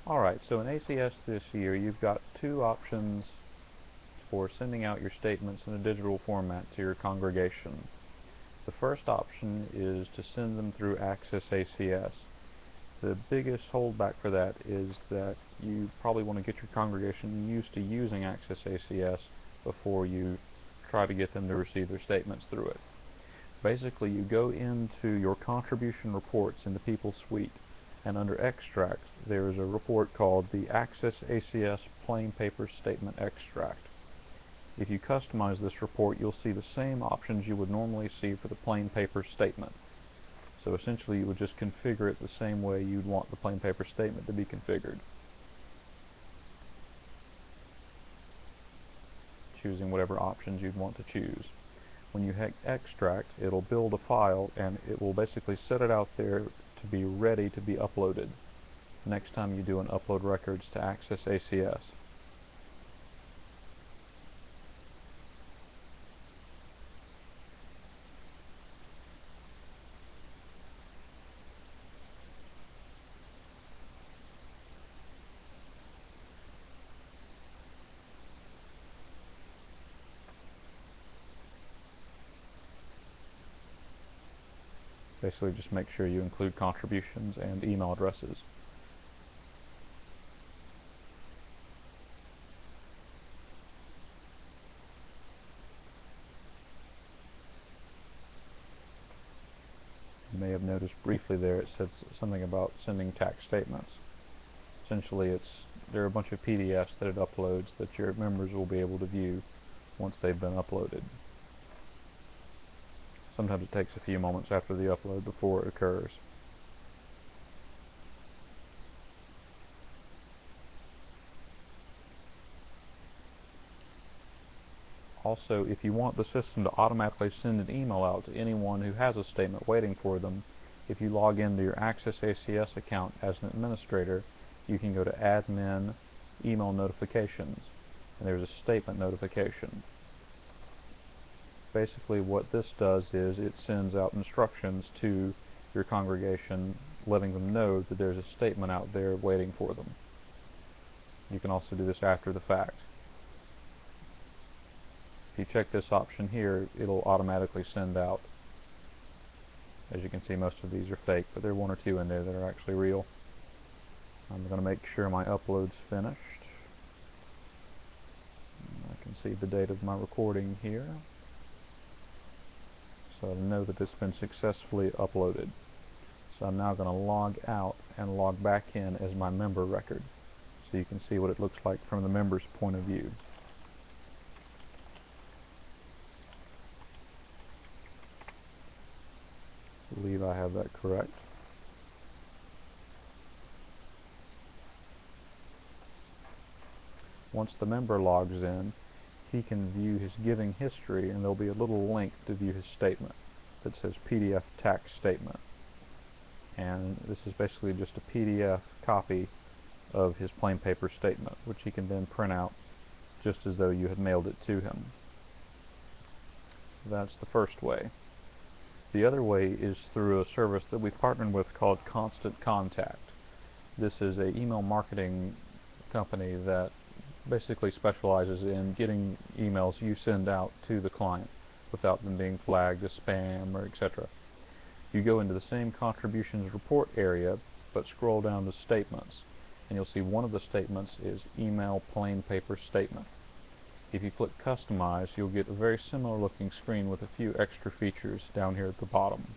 Alright, so in ACS this year you've got two options for sending out your statements in a digital format to your congregation. The first option is to send them through Access ACS. The biggest holdback for that is that you probably want to get your congregation used to using Access ACS before you try to get them to receive their statements through it. Basically, you go into your contribution reports in the People Suite, and under Extract there is a report called the Access ACS Plain Paper Statement Extract. If you customize this report, you'll see the same options you would normally see for the plain paper statement. So essentially you would just configure it the same way you'd want the plain paper statement to be configured, choosing whatever options you'd want to choose. When you hit Extract, it'll build a file and it will basically set it out there to be ready to be uploaded next time you do an upload records to Access ACS. Basically just make sure you include contributions and email addresses. You may have noticed briefly there it said something about sending tax statements. Essentially there are a bunch of PDFs that it uploads that your members will be able to view once they've been uploaded. Sometimes it takes a few moments after the upload before it occurs. Also, if you want the system to automatically send an email out to anyone who has a statement waiting for them, if you log into your Access ACS account as an administrator, you can go to Admin, Email Notifications, and there's a statement notification. Basically what this does is it sends out instructions to your congregation letting them know that there's a statement out there waiting for them. You can also do this after the fact. If you check this option here, it'll automatically send out. As you can see, most of these are fake, but there are one or two in there that are actually real. I'm going to make sure my upload's finished. I can see the date of my recording here, so I know that it's been successfully uploaded. So I'm now going to log out and log back in as my member record, so you can see what it looks like from the member's point of view. I believe I have that correct. Once the member logs in, he can view his giving history, and there'll be a little link to view his statement that says PDF tax statement. And this is basically just a PDF copy of his plain paper statement, which he can then print out just as though you had mailed it to him. That's the first way. The other way is through a service that we've partnered with called Constant Contact. This is an email marketing company that basically specializes in getting emails you send out to the client without them being flagged as spam or etc. You go into the same contributions report area, but scroll down to statements, and you'll see one of the statements is email plain paper statement. If you click customize, you'll get a very similar looking screen with a few extra features down here at the bottom.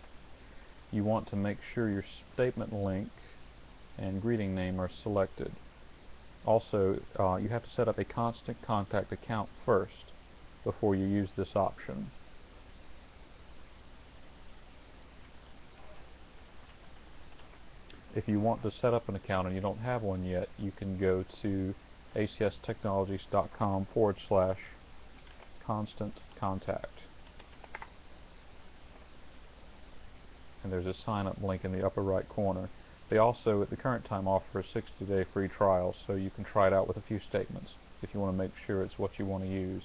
You want to make sure your statement link and greeting name are selected. Also, you have to set up a Constant Contact account first before you use this option. If you want to set up an account and you don't have one yet, you can go to acstechnologies.com/constant contact. And there's a sign up link in the upper right corner. They also, at the current time, offer a 60-day free trial, so you can try it out with a few statements if you want to make sure it's what you want to use.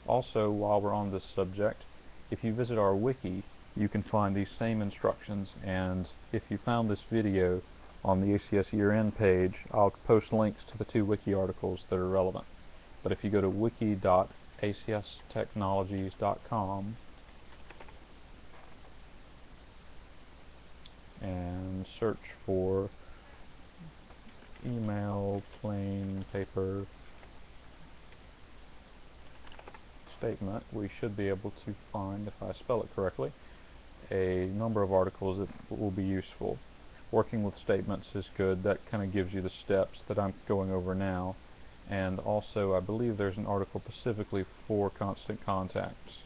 Also, while we're on this subject, if you visit our wiki, you can find these same instructions, and if you found this video on the ACS year-end page, I'll post links to the 2 wiki articles that are relevant. But if you go to wiki.acstechnologies.com and search for email plain paper statement, we should be able to find, if I spell it correctly, a number of articles that will be useful. Working with statements is good. That kind of gives you the steps that I'm going over now. And also, I believe there's an article specifically for constant contacts,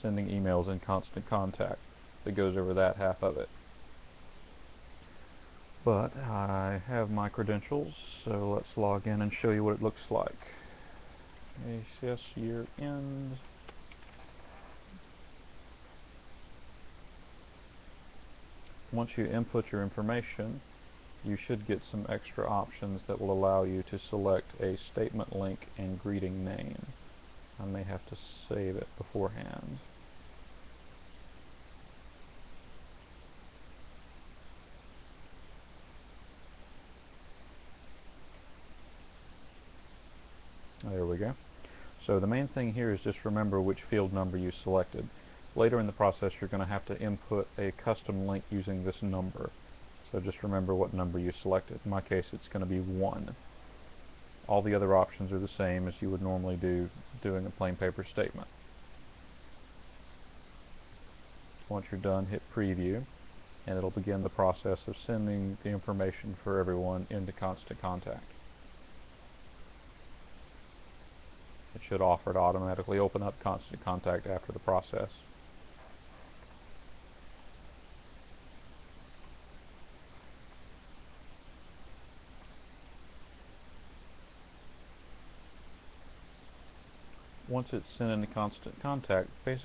sending emails in constant contact, that goes over that half of it. But I have my credentials, so let's log in and show you what it looks like. ACS year end. Once you input your information, you should get some extra options that will allow you to select a statement link and greeting name. I may have to save it beforehand. There we go. So the main thing here is just remember which field number you selected. Later in the process, you're going to have to input a custom link using this number. So just remember what number you selected. In my case, it's going to be 1. All the other options are the same as you would normally do doing a plain paper statement. Once you're done, hit preview, and it'll begin the process of sending the information for everyone into constant contact. It should offer to automatically open up constant contact after the process. Once it's sent into constant contact, basically